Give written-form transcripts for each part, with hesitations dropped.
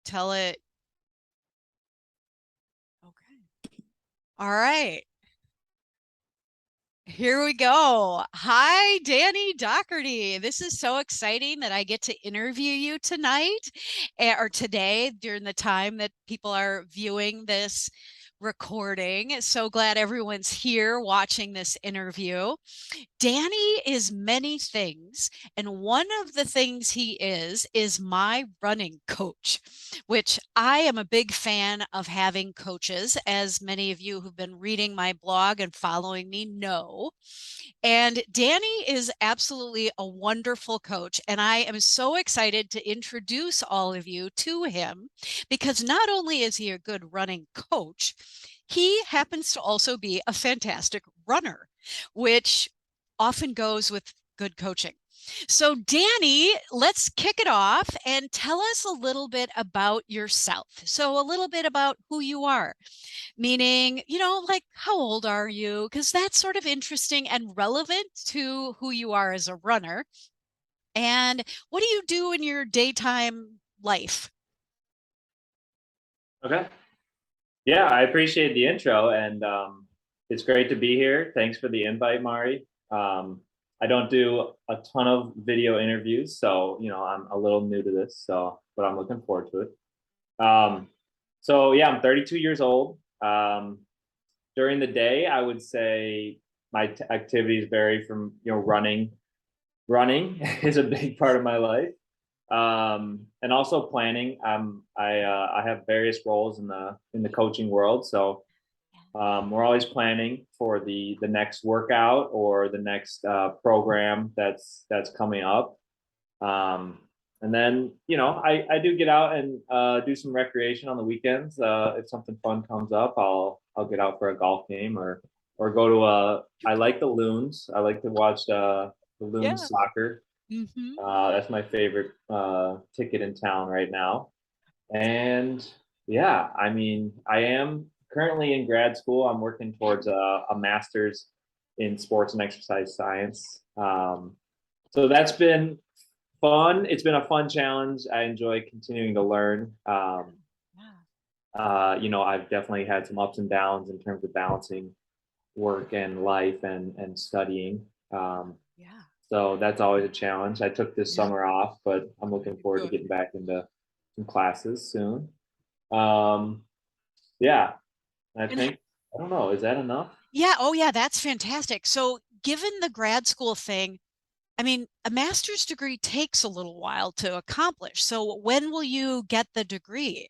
tell it. Okay. All right. Here we go. Hi, Danny Docherty. This is so exciting that I get to interview you tonight or today during the time that people are viewing this recording. So glad everyone's here watching this interview. Danny is many things, and one of the things he is my running coach, which I am a big fan of having coaches, as many of you who've been reading my blog and following me know. And Danny is absolutely a wonderful coach, and I am so excited to introduce all of you to him because not only is he a good running coach, he happens to also be a fantastic runner, which often goes with good coaching. So, Danny, let's kick it off and tell us a little bit about yourself. So, a little bit about who you are, meaning, like how old are you? Because that's sort of interesting and relevant to who you are as a runner. And what do you do in your daytime life? Okay. Yeah, I appreciate the intro and it's great to be here. Thanks for the invite, Mari. I don't do a ton of video interviews, so I'm a little new to this, but I'm looking forward to it. So yeah, I'm 32 years old. During the day, I would say my activities vary from running. Running is a big part of my life. And also planning. I have various roles in the coaching world, so we're always planning for the next workout or the next program that's coming up. Um, and then I do get out and do some recreation on the weekends. If something fun comes up, I'll get out for a golf game or go to a. I like the loons. I like to watch the Yeah. loons soccer. Hmm. That's my favorite ticket in town right now. And yeah, I mean, I am currently in grad school. I'm working towards a master's in sports and exercise science. So that's been fun. It's been a fun challenge. I enjoy continuing to learn. Yeah. I've definitely had some ups and downs in terms of balancing work and life and studying. Yeah. So that's always a challenge. I took this Yeah. summer off, but I'm looking forward to Good. getting back into some classes soon. Um, yeah, I And think I don't know. Is that enough? yeah, oh yeah, that's fantastic. So, given the grad school thing, I mean, a master's degree takes a little while to accomplish. So, when will you get the degree?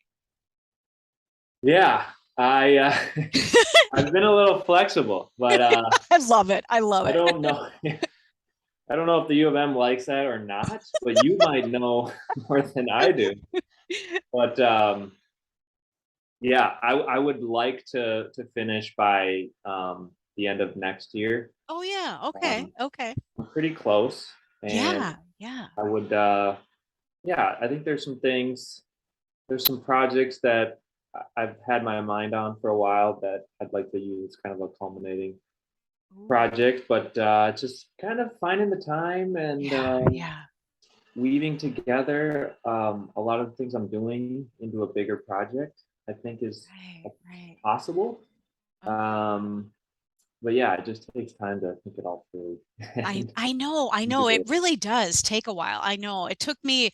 Yeah, I I've been a little flexible, but I love it. I love I it. don't know. I don't know if the U of M likes that or not, but you might know more than I do. But yeah, I would like to finish by the end of next year. Oh yeah. Okay. Um, Okay. I'm pretty close, and Yeah. Yeah. I would yeah, I think there's some projects that I've had my mind on for a while that I'd like to use kind of a culminating Ooh. project, but just kind of finding the time and Yeah. Yeah. weaving together a lot of the things I'm doing into a bigger project, I think is Right. Right. possible. Okay. Um, but yeah, it just takes time to think it all through I and I know, I do know. It it. really does take a while. I know. It took me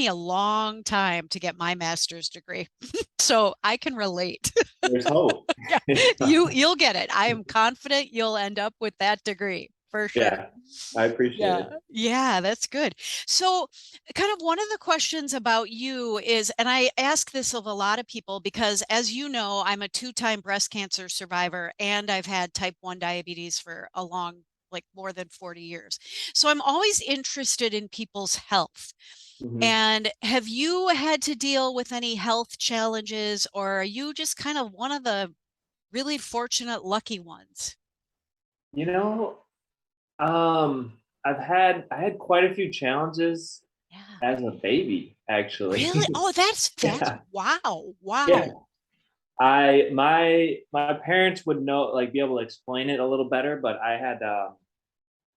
a long time to get my master's degree. So I can relate. There's hope. Yeah. You'll get it. I am confident you'll end up with that degree for sure. Yeah, I appreciate Yeah. it. Yeah, that's good. So, kind of one of the questions about you is, and I ask this of a lot of people because, as you know, I'm a two-time breast cancer survivor and I've had type 1 diabetes for a long, like more than 40 years. So, I'm always interested in people's health. Mhm. And have you had to deal with any health challenges, or are you just kind of one of the really fortunate, lucky ones? You know, I had quite a few challenges Yeah. as a baby, Really? actually. Oh, that's Yeah, wow. yeah. Wow. My parents would know, like, be able to explain it a little better, but I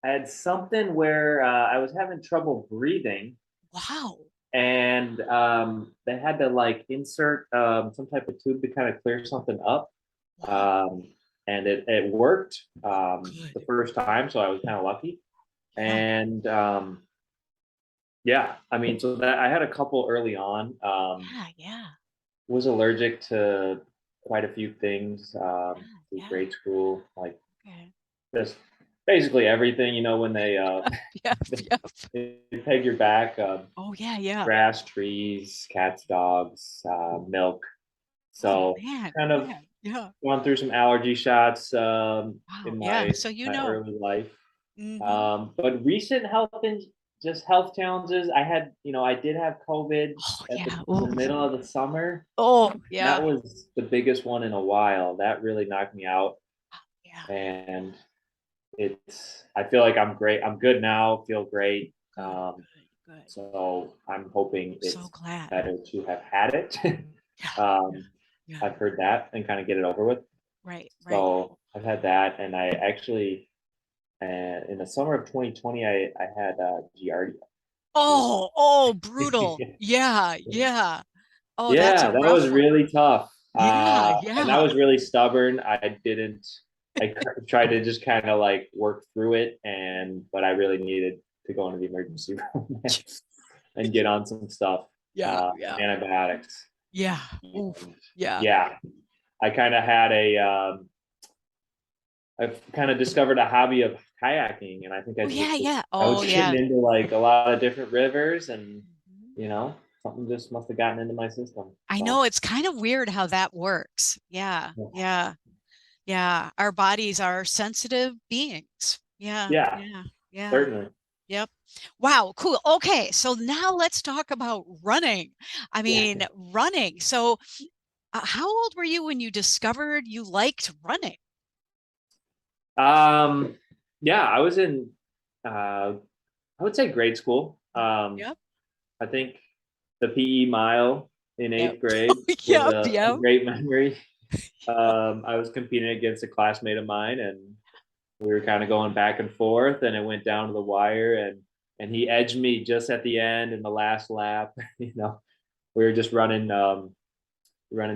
had something where I was having trouble breathing, Wow. and they had to like insert some type of tube to kind of clear something up. Wow. Um, and it worked the Good. first time, so I was kind of lucky. Yeah. And yeah, I mean, so that I had a couple early on. Yeah. Yeah. Was allergic to quite a few things through Yeah. grade school, like Okay. just basically everything. When they Yep. Yep. they peg your back, Oh yeah. Yeah. grass, trees, cats, dogs, milk. Oh So man. kind of Man. Yeah. gone through some allergy shots Wow. in Yeah. my So you my know. early life. Mm-hmm. But recent just health challenges. I did have COVID Oh at yeah. in the Oh. middle of the summer. Oh That yeah. was the biggest one in a while. That really knocked me out, Yeah. and I feel like I'm great. I'm good now. Feel great. Good. Good. Good. So I'm hoping So it's glad. better to have had it. Yeah. Yeah. um, Yeah. I've heard that and kind of get it over with. Right. Right. So I've had that, and I actually, in the summer of 2020, I had Giardia. Oh. Oh. Brutal. Yeah. Yeah. Oh, that's a Yeah, that rough was one. really tough. Yeah. And I Yeah. was really stubborn. I didn't, I tried to just kind of like work through it, but I really needed to go into the emergency room and get on some stuff, Yeah. Yeah. antibiotics. Yeah. Oof. And Yeah. yeah, I kind of I've kind of discovered a hobby of kayaking, and I think Oh yeah. Yeah. I was Oh getting yeah. into like a lot of different rivers, and Mhm. something just must have gotten into my system. I know So it's kind of weird how that works. Yeah. Yeah. Yeah. Our bodies are sensitive beings. Yeah. yeah, Yeah. Yeah. certainly. Yep. Wow, cool. Okay, so now let's talk about running. I mean, running. So, how old were you when you discovered you liked running? Um, yeah, I was in, I would say grade school. Yep. I think the PE mile in Yep. eighth grade was Yep. a Yep. great memory. I was competing against a classmate of mine, and we were kind of going back and forth, and it went down to the wire, and he edged me just at the end in the last lap. We were just running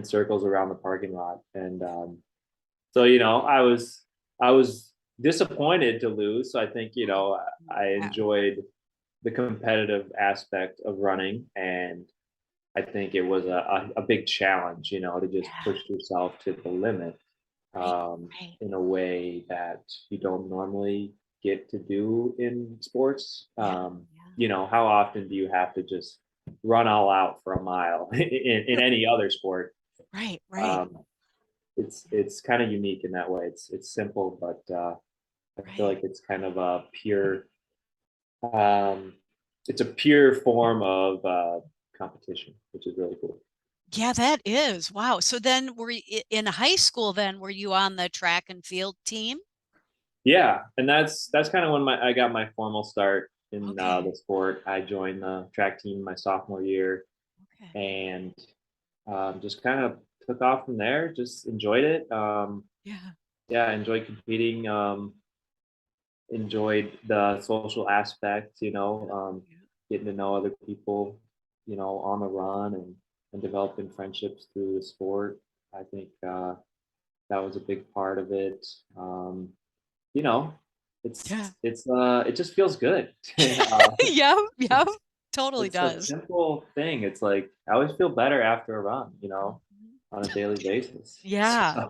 circles around the parking lot, and so I was disappointed to lose. So I think I Yeah. enjoyed the competitive aspect of running, and I think it was a big challenge, to just Yeah. push yourself to the limit Right. Right. in a way that you don't normally get to do in sports. Yeah. Yeah. How often do you have to just run all out for a mile in any other sport? Right. Right. Um, it's kind of unique in that way. It's simple, but I feel Right. like it's kind of a pure. Um, it's a pure form of competition, which is really cool. Yeah, that is. Wow. So then were you in high school then were you on the track and field team? Yeah, and that's kind of when I got my formal start in Okay. the sport. I joined the track team my sophomore year, Okay. and just kind of took off from there. Just enjoyed it. Yeah. Yeah, enjoyed competing. Enjoyed the social aspect. Yeah. Getting to know other people. On the run, and developing friendships through the sport. I think that was a big part of it. You know, Yeah. it just feels good. Yep. Yep. Totally It's a does. simple thing. It's like I always feel better after a run, Mhm. on a daily basis. Yeah,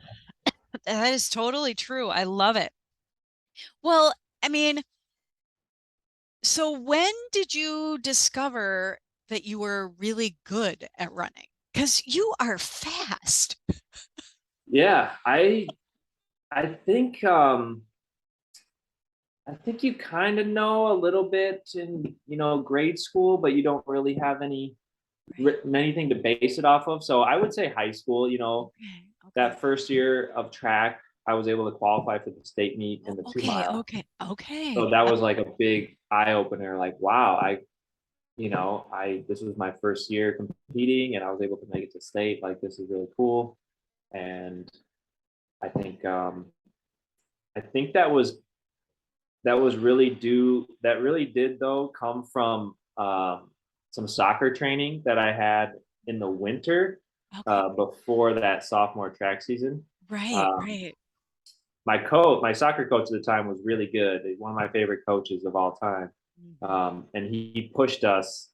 that is totally true. I love it. Well, I mean, so when did you discover that you were really good at running? Because you are fast. Yeah, I think you kind of know a little bit in grade school, but you don't really have Right. anything to base it off of. So I would say high school. Okay. Okay. That first year of track, I was able to qualify for the state meet in the two Okay. mile. Okay. So Okay. that was like a big eye opener. Like, wow, I this was my first year competing, and I was able to make it to state. Like, this is really cool. And I think that really did though come from some soccer training that I had in the winter Okay. before that sophomore track season. Right, Um, right. my soccer coach at the time was really good. He's one of my favorite coaches of all time. Mhm. And he pushed us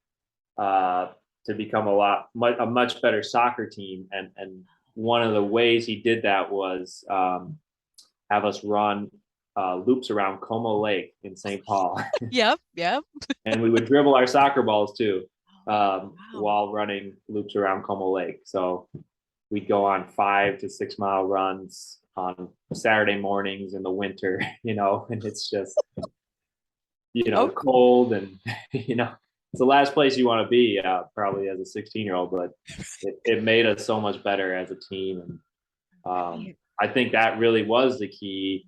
uh, to become a much better soccer team. And one of the ways he did that was have us run loops around Como Lake in St. Paul, Yep, yep. and we would dribble our soccer balls too Oh, wow. while running loops around Como Lake. So we'd go on 5 to 6 mile runs on Saturday mornings in the winter, and it's just Oh, cold and it's the last place you want to be probably as a 16-year-old, but it made us so much better as a team. And right. I think that really was the key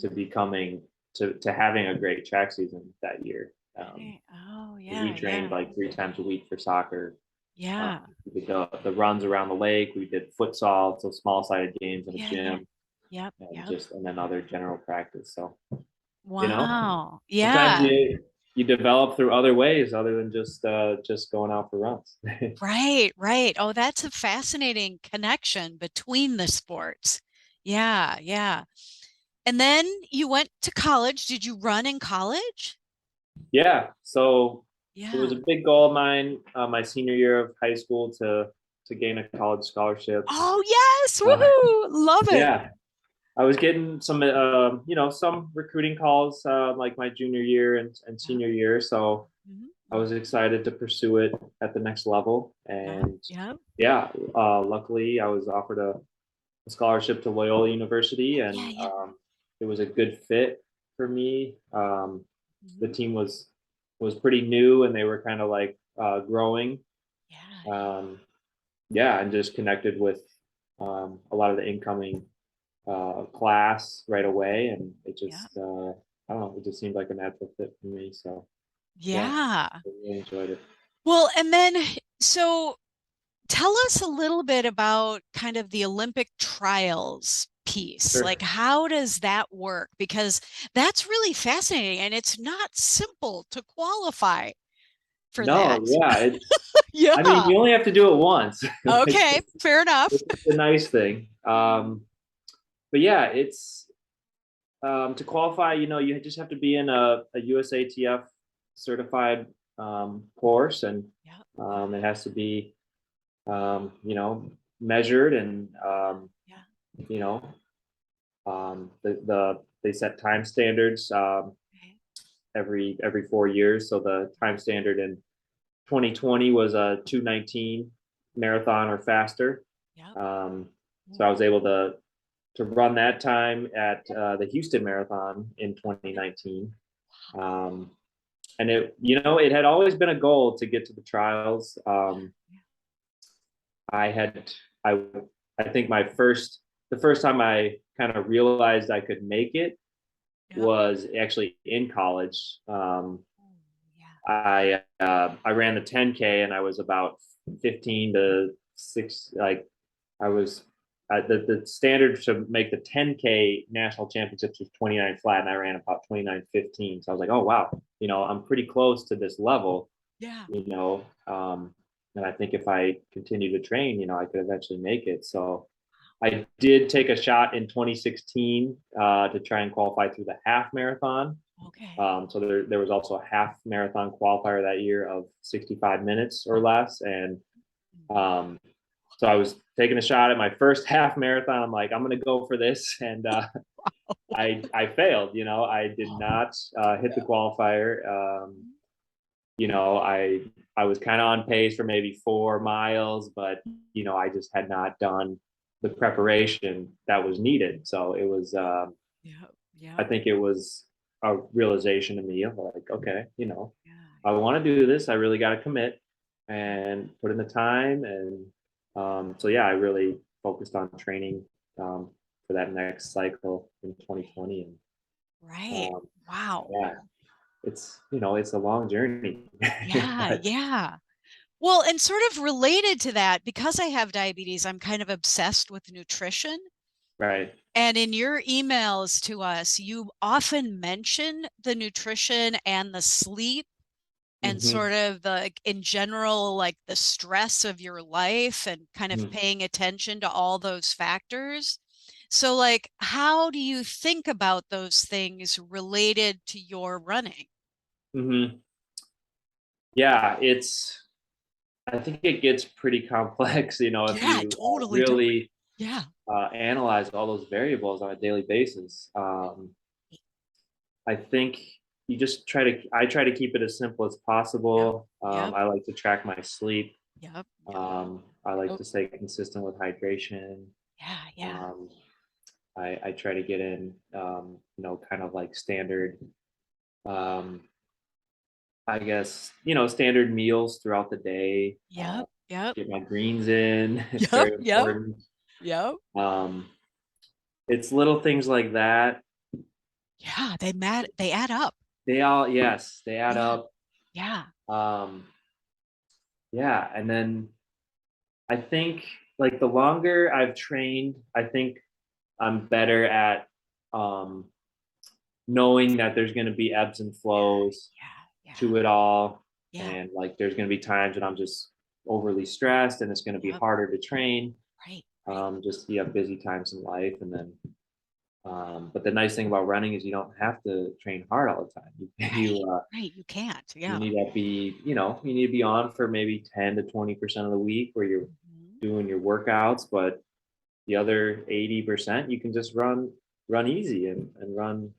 to Mhm. becoming to having a great track season that year. Right. Oh, We yeah, trained yeah. like 3 times a week for soccer. Yeah. We did the runs around the lake. We did futsal, so small sided games in a Yeah, yeah. gym, Yep, and yep. then other general practice. So you know, Wow. sometimes Yeah. you develop through other ways other than just going out for runs. Right, right. Oh, that's a fascinating connection between the sports. Yeah, yeah. And then you went to college. Did you run in college? Yeah, so it was Yeah. a big goal of mine my senior year of high school to gain a college scholarship. Oh, yes. Uh, Woohoo. Love it. yeah, I was getting some recruiting calls like my junior year and Yeah. senior year, so Mhm, I was mhm. excited to pursue it at the next level. Yeah, And yeah. yeah, luckily I was offered a scholarship to Loyola University, Yeah, and yeah. it was a good fit for me. The Mhm. team was pretty new, and they were kind of like growing. Yeah, yeah. Um, yeah, and just connected with a lot of the incoming class right away, and it Yeah. just I don't know, it just seemed like a natural fit for me. So yeah, Yeah. I really enjoyed it. Well, and then so tell us a little bit about kind of the Olympic trials piece. Like, Sure. how does that work? Because that's really fascinating and it's not simple to qualify for that. No, yeah, I mean, Yeah. you only have to do it once, which Okay, is fair enough. the nice thing. But yeah, it's to qualify. You just have to be in a USATF certified course, and Yeah, it has to be measured, and yeah. you know they set time standards Okay. every 4 years. So the time standard in 2020 was a 2:19 marathon or faster. Yeah. So I was able to run that time at the Houston Marathon in 2019. Um, and it had always been a goal to get to the trials. Yeah. I had, I, I think the first time I kind of realized I could make it Yeah. was actually in college. Oh, yeah. I ran the 10K, and I was about 15 to 6. Like I was the standard to make the 10K national championships was 29 flat, and I ran about 29:15. So I was like, oh wow, I'm pretty close to this level, Yeah. you know. And I think if I continue to train, I could eventually make it. So I did take a shot in 2016 to try and qualify through the half marathon. Okay. So there was also a half marathon qualifier that year of 65 minutes or less. And um, so I was taking a shot at my first half marathon. I'm like, I'm going to go for this. And I failed. I did not hit the qualifier. I was kind of on pace for maybe 4 miles, but I just had not done the preparation that was needed. So it was, Yeah. I Yeah. think it was a realization to me of like, okay, Yeah. I want to do this. I really got to commit Yeah. and put in the time. And so, yeah, I really focused on training for that next cycle in Right. 2020. And Right. Wow. yeah, it's a long journey, Yeah. but Yeah. Well, and sort of related to that, because I have diabetes, I'm kind of obsessed with nutrition. right. And in your emails to us, you often mention the nutrition and the sleep and Hmm. sort of the like, in general, like the stress of your life and kind of Hmm. paying attention to all those factors. So, like, how do you think about those things related to your running? Hmm. Yeah, I think it gets pretty complex, if Yeah, it you totally does. really Yeah. analyze all those variables on a daily basis. I think I try to keep it as simple as Yep. possible. Yep. I like to track my sleep. Yep. Yep. I like Oh, to stay consistent with hydration. yeah. Yeah. Um, I try to get in, kind of like standard, um, I guess, standard meals throughout the day. Yep. Yep. Get my greens in. It's Yep. very Yep. important. Yep. Um, it's little things like that. Yeah. They add up. Yes, they add Yeah. up. Yeah. Um, yeah. And then I think like the longer I've trained, I think I'm better at um, knowing that there's going to be ebbs and flows Yeah. to it all. Yeah. And like there's going to be times when I'm just overly stressed and it's going to be Yep. harder to train. Right. Right. Just you have busy times in life. And then, but the nice thing about running is you don't have to train hard all the time. Right. Right. You can't. You Yeah. need to be, you need to be on for maybe 10 to 20% of the week where you're Mhm. doing your workouts, but the other 80% you can just run easy and run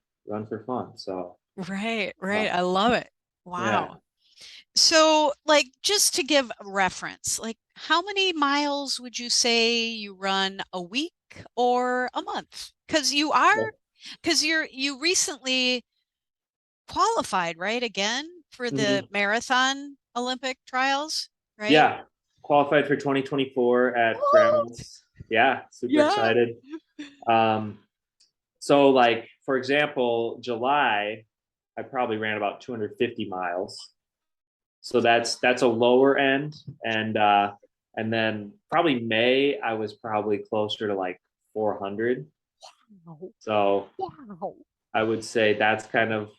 for fun. So Right. Right. uh, I love it. yeah. Wow. So, like, just to give a reference, like, how many miles would you say you run a week or a month? Because you recently qualified, right? Again for the Hmm. marathon Olympic trials, right? Yeah, qualified for 2024 at What? Grandma's. Yeah, super Yeah. excited. um so like for example, July I probably ran about 250 miles, so that's a lower end. And then probably May I was probably closer to like 400. Wow. So Wow. I would say that's kind of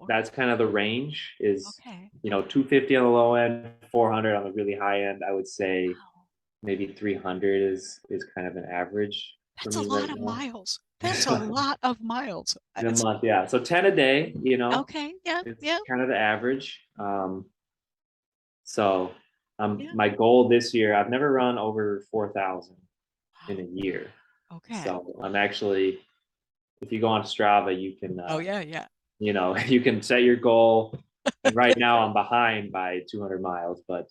the range is, Okay. 250 on the low end, 400 on the really high end. I would say Wow. maybe 300 is kind of an average for That's a me right lot of now. miles. That's a lot of miles. In a It's month, yeah. So 10 a day, okay. Yeah. it's Yeah. kind of the average. So Yeah. my goal this year, I've never run over 4,000 in Wow. a year. Okay. So I'm actually, if you go on Strava, you can, Oh yeah. Yeah. you can set your goal. And right now I'm behind by 200 miles, but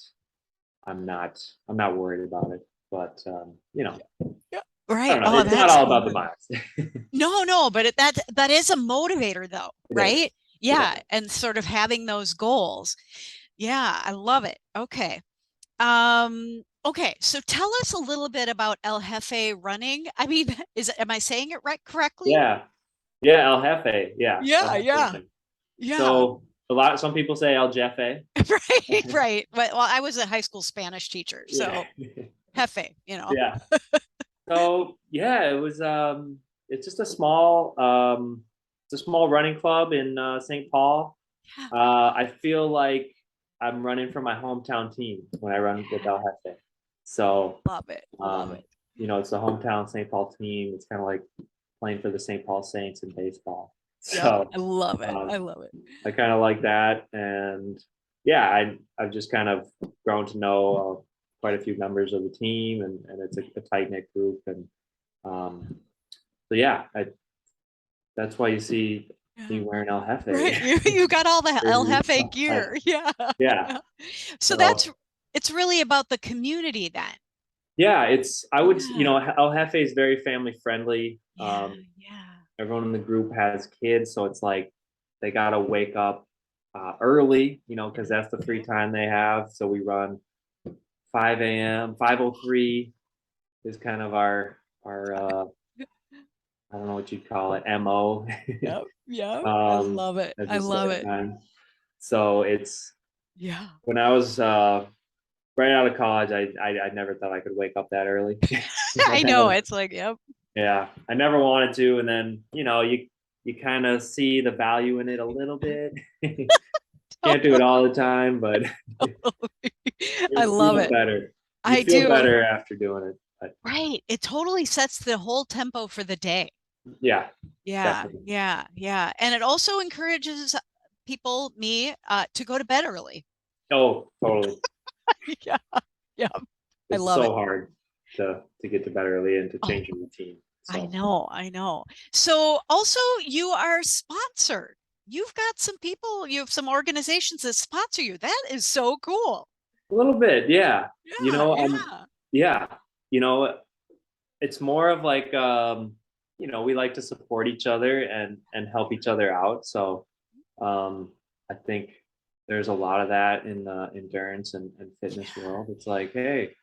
I'm not, I'm not worried about it. But, Yeah. Yeah. I Right. don't know. Oh, It's not that's all about the good. miles. No, no, but that is a motivator though, It is. right? Yeah. Yeah, and sort of having those goals. Yeah, I love it. Okay. Okay, so tell us a little bit about El Jefe running. I mean, am I saying it right correctly? Yeah. Yeah. El Jefe. Yeah. El Yeah, Jefe yeah, running. yeah. So some people say El Jefe. Right, right. Well, I was a high school Spanish teacher, Yeah. so Jefe, you know. Yeah. So yeah, it's just a small running club in St. Paul. Yeah, I feel like I'm running for my hometown team when I run with yeah. El Jefe. So, Love it. Love it. it's the hometown St. Paul team. It's kind of like playing for the St. Paul Saints in baseball. Yep, So, I love it. I um, love it. I kind of like that. And yeah, I've just kind of grown to know quite a few members of the team, and it's a tight knit group. And um, so yeah, that's why you see me Yeah. wearing El Jefe Right. You got all the El jerseys. Jefe gear. Yeah. Yeah. Yeah. So So it's really about the community then. yeah, I would, Yeah. El Jefe is very family friendly. Yeah. Yeah. Everyone in the group has kids, so it's like they gotta wake up early, because Yeah. that's the free Yeah. time they have. So we run 5 a.m. 5:03 is kind of our I don't know what you'd call it, MO. Yep. Yep. I um, love it. as I a love start it. time. So it's Yeah. when I was right out of college, I never thought I could wake up that early. I know. It's like, yep. Yeah, I never wanted to, and then you kind of see the value in it a little bit. Can't do it all the time, but I you love feel it. better. You I feel do. better after doing it. But Right. It totally sets the whole tempo for the day. yeah, Yeah, definitely. yeah, yeah. And it also encourages people, me, to go to bed early. Oh, totally. Yeah, yeah. I It's love it. so hard to get to bed early and to Oh, change your routine. I So know, I know. So also you are sponsored. You've got some people, you have some organizations that sponsor you. That is so cool. a little bit, yeah. You Yeah, know, yeah. yeah. You know, it's more of like we like to support each other and help each other out. So I think there's a lot of that in the endurance and fitness Yeah. world. It's like, hey,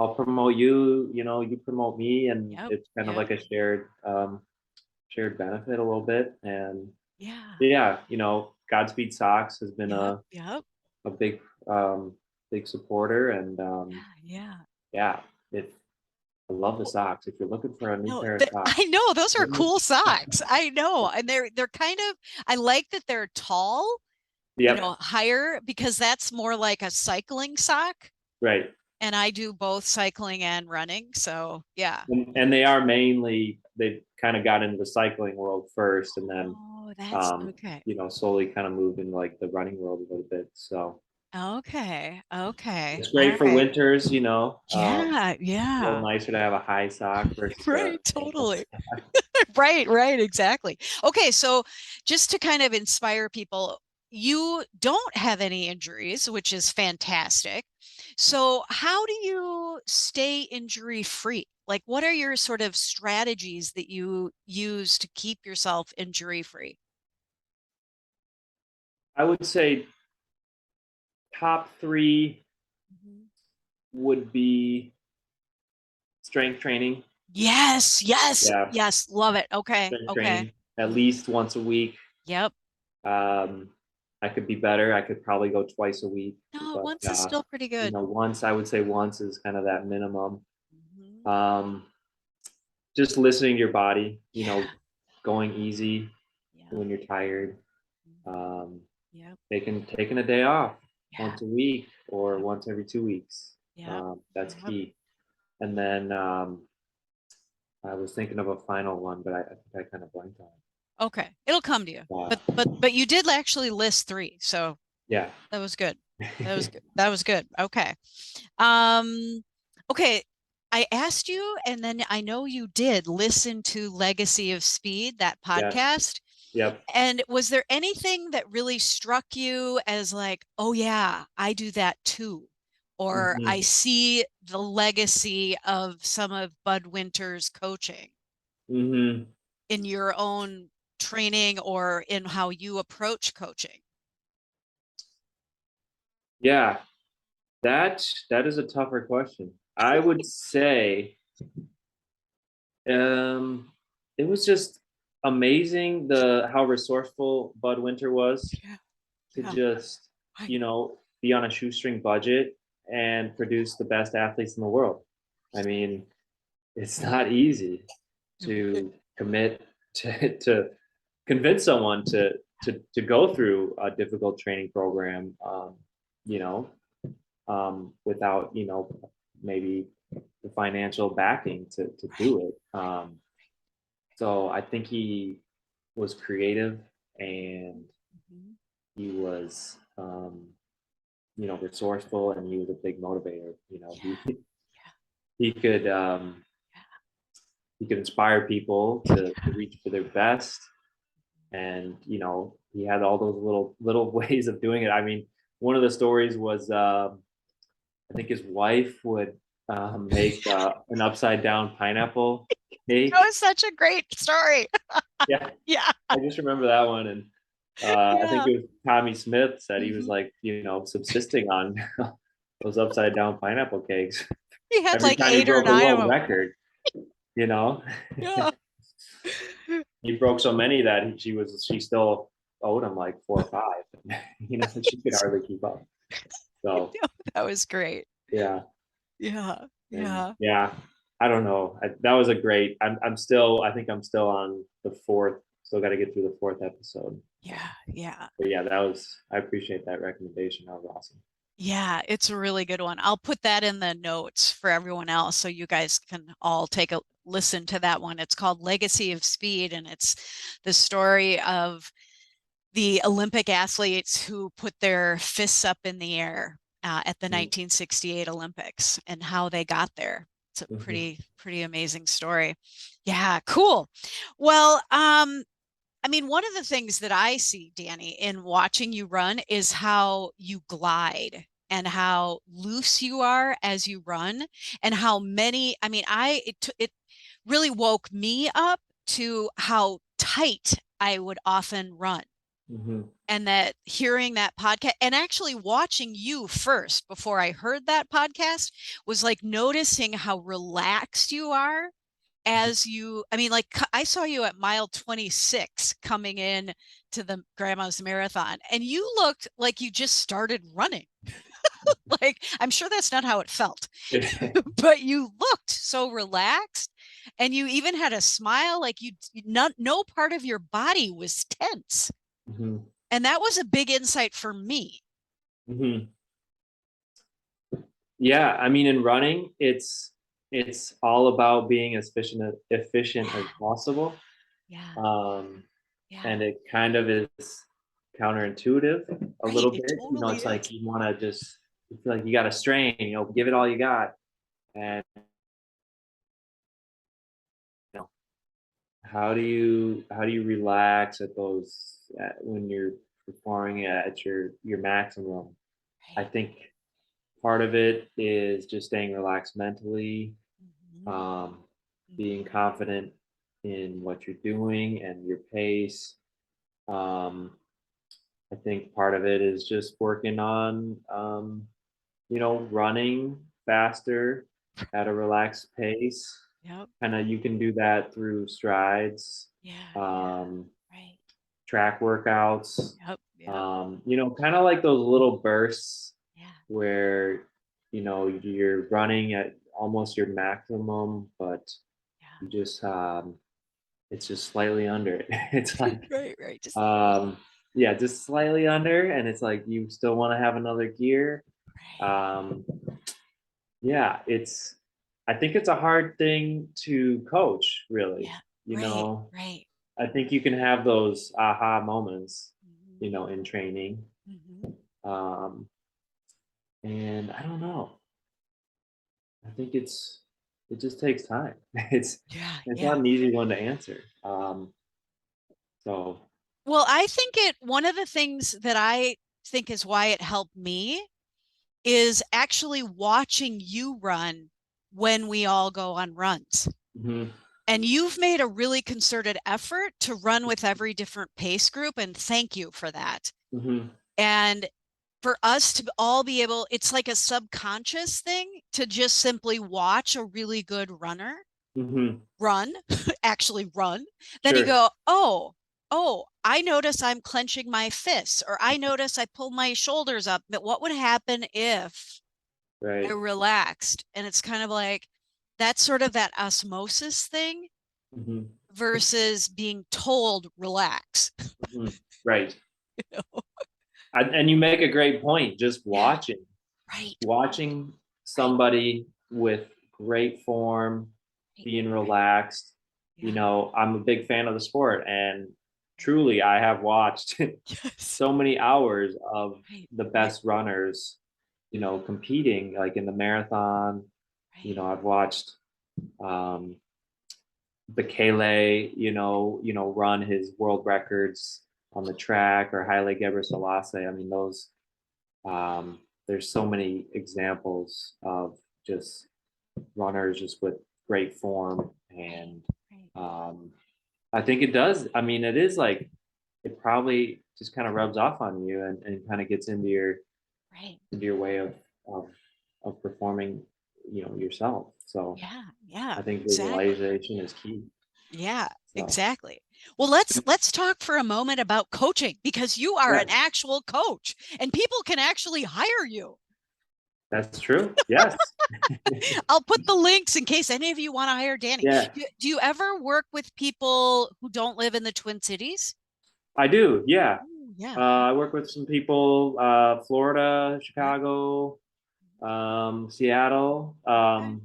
I'll promote you, you promote me, and Yep, it's kind of yep, like a shared benefit a little bit. And yeah. yeah, Godspeed Socks has been Yep, yep. a um big supporter, and Yeah, yeah. yeah, it I love the Well, socks. If you're looking for a new no, pair of socks, I know those are mhm. cool socks. I know. And they're kind of I like that they're tall, Yep, higher because that's more like a cycling sock. right. And I do both cycling and running. So yeah. And they are mainly they kind of got into the cycling world first, and then Oh, that's okay. slowly kind of moved into like the running world a little bit. So Okay. Okay. it's All great for right. winters. Yeah, A little yeah. nicer to have a high sock versus Right, a ankle totally. sock. Right, right, exactly. Okay, so just to kind of inspire people, you don't have any injuries, which is fantastic. So, how do you stay injury free? Like, what are your sort of strategies that you use to keep yourself injury free? I would say top three Mhm. would be strength training. Yes, yes, Yeah, yes, love it. Okay, strength okay. training at Mhm. least once a week. Yep. Um, I could be better. I could probably go twice a week, No, but once is still pretty good. once I would say once is kind of that minimum. Mhm. Um, just listening to your body, Yeah, going easy yeah. when you're tired, Mhm. um, Yep, taking a day off yeah, once a week or yep, once every 2 weeks. yep, That's yep. key. And then I was thinking of a final one, but I think I kind of blanked on Okay, it'll come to you. it. But you did actually list three, so Yeah. that was good. That was good. That was good. Okay. Um, okay. I asked you, and then I know you did listen to Legacy of Speed, that Yeah. podcast. Yep. And was there anything that really struck you as like, oh yeah, I do that too? Or I Hmm. see the legacy of some of Bud Winter's coaching Hmm. in your own training or in how you approach coaching? Yeah. That is a tougher question. I would say um, it was just amazing the how resourceful Bud Winter was Yeah, to yeah. just, I, be on a shoestring budget and produce the best athletes in the world. I mean, it's not easy to commit to convince someone to go through a difficult training program, you know, without maybe the financial backing to right. do it. So I think he was creative, and Mhm. he was resourceful, and he was a big motivator. Yeah, yeah, He could he could inspire people to reach for their best, and he had all those little ways of doing it. I mean, one of the stories was I think his wife would make an upside down pineapple that cake. was such a great story. Yeah, Yeah, I just remember that one, and I think yeah. it was Tommy Smith said he was Mhm. like subsisting on those upside down pineapple cakes He had every like time he eight or broke a nine of world them. record. You know, Yeah. he broke so many that she still owed him like 4 or 5. She could hardly keep up. So That was great. yeah, Yeah, and yeah. yeah, I don't know. That was a great. I'm still. I think I'm still on the fourth. Still got to get through the fourth episode. Yeah, yeah. But yeah, I appreciate that recommendation. That was awesome. Yeah, it's a really good one. I'll put that in the notes for everyone else so you guys can all take a listen to that one. It's called Legacy of Speed, and it's the story of the Olympic athletes who put their fists up in the air at the Mm-hmm. 1968 Olympics and how they got there. It's a Mm-hmm. pretty amazing story. Yeah, cool. Well, I mean, one of the things that I see, Danny, in watching you run is how you glide and how loose you are as you run and how many, I mean, it really woke me up to how tight I would often run. Mm-hmm. And that hearing that podcast and actually watching you first before I heard that podcast was like noticing how relaxed you are as you, I mean, like I saw you at mile 26 coming in to the grandma's marathon and you looked like you just started running. Like, I'm sure that's not how it felt, but you looked so relaxed and you even had a smile like you not no part of your body was tense. Mm-hmm. And that was a big insight for me. Mm-hmm. Yeah, I mean, in running, it's all about being as efficient as Yeah, possible. yeah, Um, yeah. and it kind of is counterintuitive a Right, little it bit. You know, totally it's like is. you want to just you feel like you got to strain. You know, give it all you got, and you know, how do you relax at those when you're performing at your maximum? I Right. think part of it is just staying relaxed mentally, Mhm, um, being mhm. confident in what you're doing and your pace. Um, I think part of it is just working on, running faster at a relaxed pace. Yep. Kind of, you can do that through strides, Yeah, yeah. um, Right. track workouts, Yep, yep. kind of like those little bursts Yeah. where, you're running at almost your maximum, but you Yeah. just, it's just slightly under it. It's like, Right, right. Just um, yeah, just slightly under, and it's like you still want to have another gear. right. Um, yeah, I think it's a hard thing to coach, really. Yeah. You Right, know, right. I think you can have those aha moments, Mhm, in training. mhm. Um, and I don't know. I think it just takes time. It's Yeah, it's not yeah. an easy one to answer. So Well, I think one of the things that I think is why it helped me is actually watching you run when we all go on runs. mhm, And you've made a really concerted effort to run with every different pace group, and thank you for that. mhm, And for us to all be able, it's like a subconscious thing to just simply watch a really good runner mhm, run, actually run. Then you sure, go, oh, I notice I'm clenching my fists, or I notice I pull my shoulders up. But what would happen if I right, relaxed? And it's kind of like that's sort of that osmosis thing mhm, versus being told relax. mhm, right. You know? And you make a great point. Just Yeah, right, watching right, somebody with great form, right, being right. relaxed. Yeah, I'm a big fan of the sport, and truly, I have watched yes, so many hours of right, the right, best runners, competing like in the marathon. right. I've watched um, Bekele, run his world records on the track, or Haile Gebrselassie. I mean, there's so many examples of just runners just with great form, Right, and right, um, I think it does. I mean, it is like it probably just kind of rubs off on you, and kind of gets right. into your way of of performing, yourself. So Yeah, yeah, I think exactly. visualization is key. Yeah, So exactly. Well, let's talk for a moment about coaching because you are an yes, actual coach and people can actually hire you. that's true. Yes. I'll put the links in case any of you want to hire Danny. Yeah. Do you ever work with people who don't live in the Twin Cities? I do, yeah. Ooh, yeah. I work with some people, Florida, Yeah. Chicago, Seattle. Okay.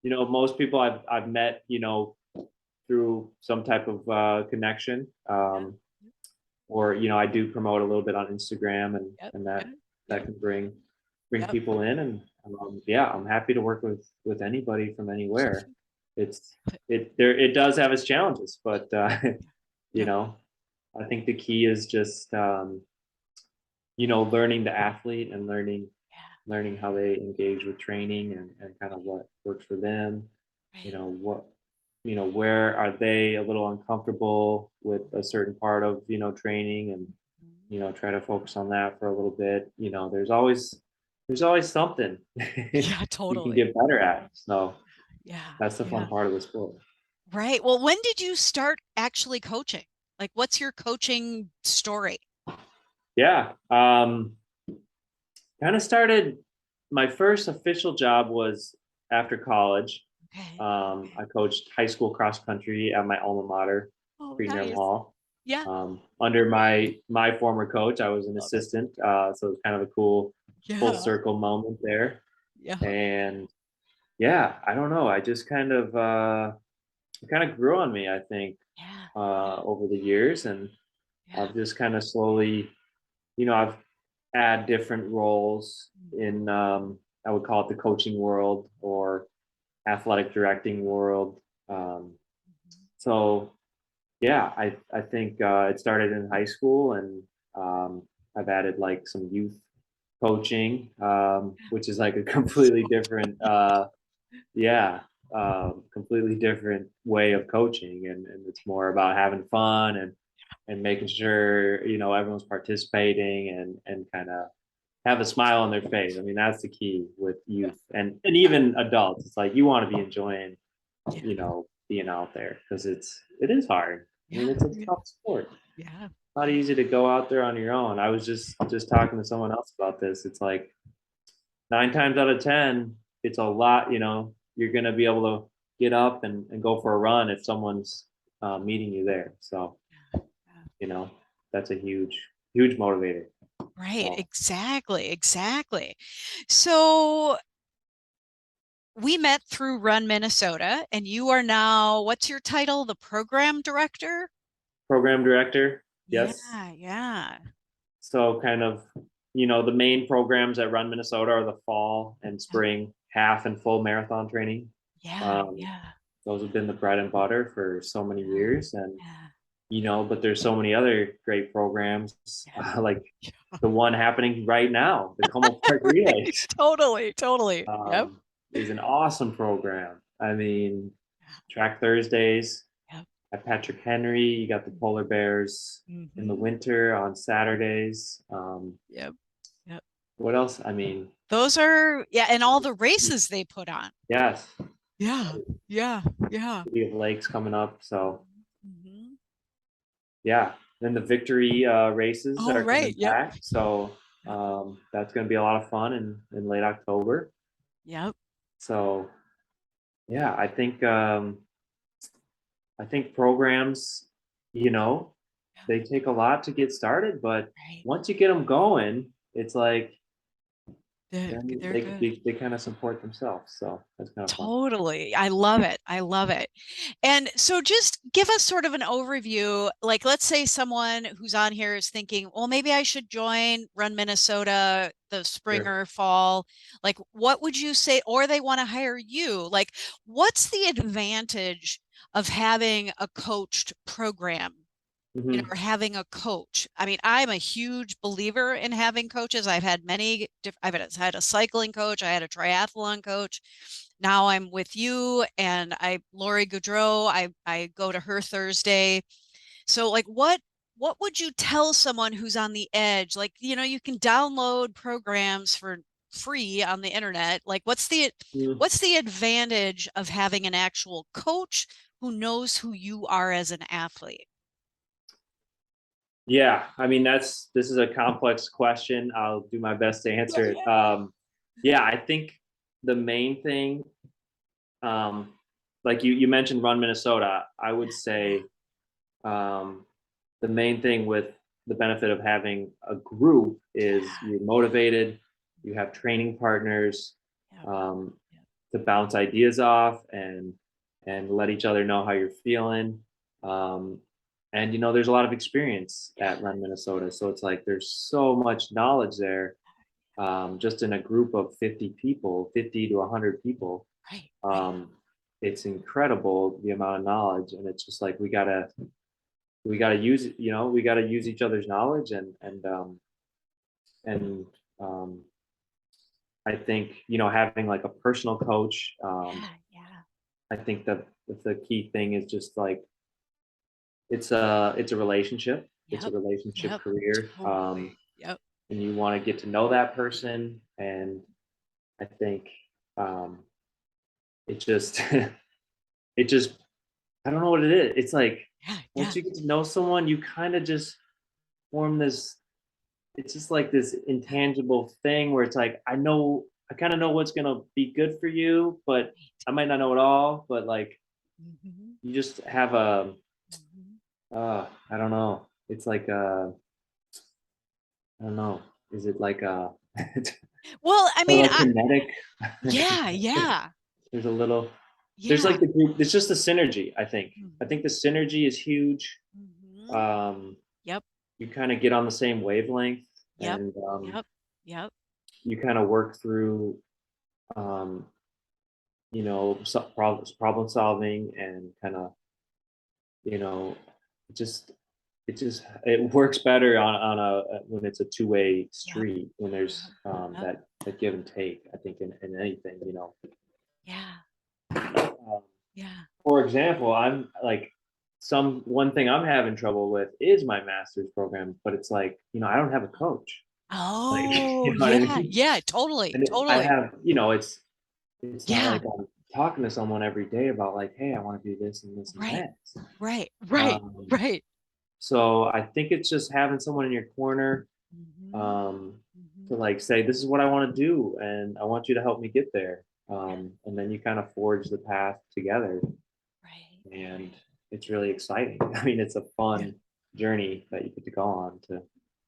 Most people I've met, through some type of connection. Yeah. Or I do promote a little bit on Instagram, and Yep. and Yep. that Yep. can bring Yep. people in, and yeah, I'm happy to work with anybody from anywhere. It's it does have its challenges, but you Yep. know, I think the key is just learning the athlete and Yeah. learning how they engage with training, and kind of what works for them. Right. What where are they a little uncomfortable with a certain part of training, and Mhm. try to focus on that for a little bit. There's always something Yeah, you can totally. get better at. So Yeah. that's the fun Yeah. part of the sport. Right. Well, when did you start actually coaching? Like, what's your coaching story? Yeah. Kind of started, my first official job was after college. Okay. I coached high school cross country at my alma mater, Oh, Freedom nice. Hall. Yeah. Under my former coach, I was an Love it. assistant, so it was kind of a cool full Yeah. circle moment there. Yeah. And yeah, I don't know, I just kind of grew on me, I think, Yeah. over the years, and Yeah. I've just kind of slowly, I've had different roles in, I would call it the coaching world or athletic directing world. Um, Mhm. so yeah, I think it started in high school, and um, I've added like some youth coaching, which is like a completely different, yeah, completely different way of coaching, and it's more about having fun, and making sure everyone's participating, and kind of have a smile on their face. I mean, that's the key with Yeah. youth, and even adults. It's like you want to be enjoying, Yeah. being out there, because it is hard. I mean, Yeah. it's a Yeah. tough sport. Yeah. Not easy to go out there on your own. I was just talking to someone else about this. It's like 9 times out of 10, it's a lot. You're gonna be able to get up and go for a run if someone's meeting you there. So Yeah. you know that's a huge motivator. Right. So Exactly. Exactly. So we met through Run Minnesota, and you are now, what's your title? The program director? program director, yes. Yeah. Yeah. So kind of, the main programs that Run Minnesota are the fall and Yeah. spring half and full marathon training. Yeah. Um, Yeah. those have been the bread and butter for so many years, and Yeah. but there's so many other great programs, Yeah. like Yeah. the one happening right now, the Como Park Right. Relays, Totally. Totally. Yep. is an awesome program. I mean, track Thursdays Yep. at Patrick Henry. You got the polar bears in the Mm-hmm. winter on Saturdays. Yep. Yep. What else? I mean, Those are, yeah, and all the races they put on. yes, Yeah. Yeah. Yeah. City of Lakes coming up. So Mm-hmm. yeah, then the victory races Oh, are coming right. Yep. back. So Yep. that's going to be a lot of fun in late October. Yep. So yeah, I think programs, you know, Yep. they take a lot to get started, but Right. once you get them going, it's like then They're they good. they, they kind of support themselves. So that's kind of fun. Totally. I love it. I love it. And so just give us sort of an overview. Like, let's say someone who's on here is thinking, well, maybe I should join Run Minnesota, the spring Sure. or fall. Like, what would you say? Or they want to hire you. Like, what's the advantage of having a coached program? Hmm. Or having a coach. I mean, I'm a huge believer in having coaches. I've had I've had a cycling coach, I had a triathlon coach. Now I'm with you, and Lori Goudreau, I go to her Thursday. So like what would you tell someone who's on the edge? Like, you can download programs for free on the internet. Like what's the advantage of having an actual coach who knows who you are as an athlete? Yeah, I mean this is a complex question. I'll do my best to Yeah, answer it. yeah. Yeah, I think the main thing, um, like you mentioned, Run Minnesota. I would Yeah. say, um, the main thing with the benefit of having a group is Yeah. you're motivated, you have training partners, Yep. um, Yep. to bounce ideas off and let each other know how you're feeling. Um, and there's a lot of experience at Run Minnesota, so it's like there's so much knowledge there, just in a group of 50 people, 50 to 100 people. Right. Right. Um, it's incredible the amount of knowledge, and it's just like we gotta use it. We gotta use each other's knowledge, and um, I think having like a personal coach. Yeah. Yeah. I think that the key thing is just like it's a relationship. It's a Yep. relationship Yep. career, Totally. Yep. and you want to get to know that person. And I think um, it just it just I don't know what it is. It's like Yeah. once Yeah. you get to know someone, you kind of just form this. It's just like this Yeah. intangible thing where it's like I kind of know what's gonna be good for you, but Right. I might not know it all. But like Hmm. you just have a Hmm. I don't know. It's like I don't know. Is it like a Well, I mean, telekinetic? yeah. Yeah. There's a little. There's Yeah. like the group. It's just the synergy. I think. I think the Hmm. synergy is huge. Hmm. Um, Yep. you kind of get on the same wavelength, Yep. and Yep. Yep. you kind of work through, um, problem solving, and kind of, you know, just it works better on a when it's a two-way Yep. street, when there's Yep. Yep. that give and take. I think in anything. Yeah. Um, Yeah. for example, I'm like some one thing I'm having trouble with is my master's program, but it's like I don't have a coach. Like Oh, you know what I yeah. mean? Yeah. Totally. And I Totally. have it's not Yeah. like I'm talking to someone every day about like, hey, I want to do this and this and Right. that. Right. Right. Um, Right. so I think it's just having someone in your corner, Hmm. um, to Hmm. like say, this is what I want to do, and I want you to help me get there. Yeah. And then you kind of forge the path together, Right. and Right. it's really exciting. I mean, it's a Yeah. fun journey that you get to go on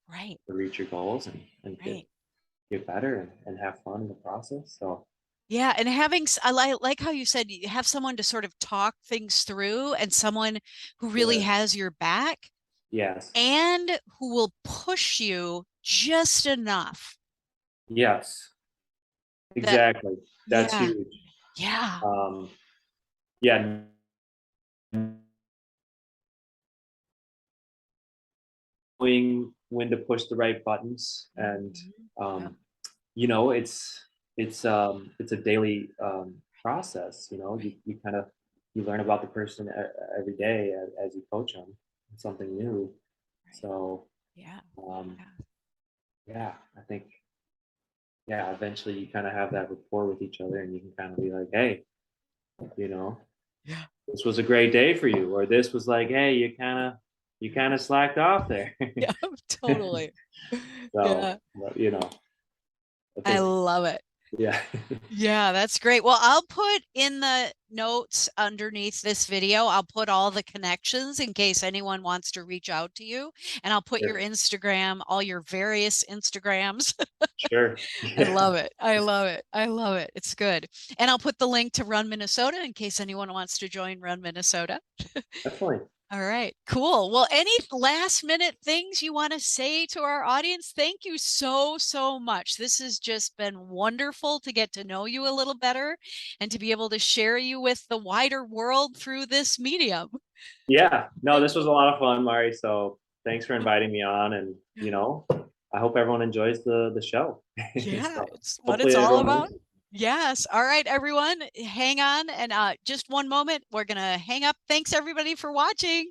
Right. to reach your goals and Right. get better and have fun in the process. So Yeah, and I like how you said you have someone to sort of talk things through and someone who really sure, has your back yes, and who will push you just enough yes, that, exactly. That's yeah, huge. yeah. Um, yeah, knowing when to push the right buttons, and Mhm. Yep. um, it's a daily process. You Right. you kind of you learn about the person every day as you coach them, something new. Right. So Yeah. um, Yeah. yeah, I think yeah, eventually you kind of have that rapport with each other, and you can kind of be like, hey, you know, Yeah. this was a great day for you, or this was like, hey, you kind of slacked off there. Yeah, totally. So Yeah. I I think love it. yeah. Yeah, that's great. Well, I'll put in the notes underneath this video, I'll put all the connections in case anyone wants to reach out to you. And I'll put your Sure. Instagram, all your various Instagrams. Sure. I Yeah, love it. I love it. I love it. It's good. And I'll put the link to Run Minnesota in case anyone wants to join Run Minnesota. definitely. All right, cool. Well, any last minute things you want to say to our audience? Thank you so, so much. This has just been wonderful to get to know you a little better and to be able to share you with the wider world through this medium. Yeah. No, this was a lot of fun, Mari. So thanks for inviting me on, and I hope everyone enjoys the show. Yeah, So it's what it's hopefully all everyone about. listens. Yes. All right, everyone, hang on and just one moment. We're going to hang up. Thanks everybody for watching.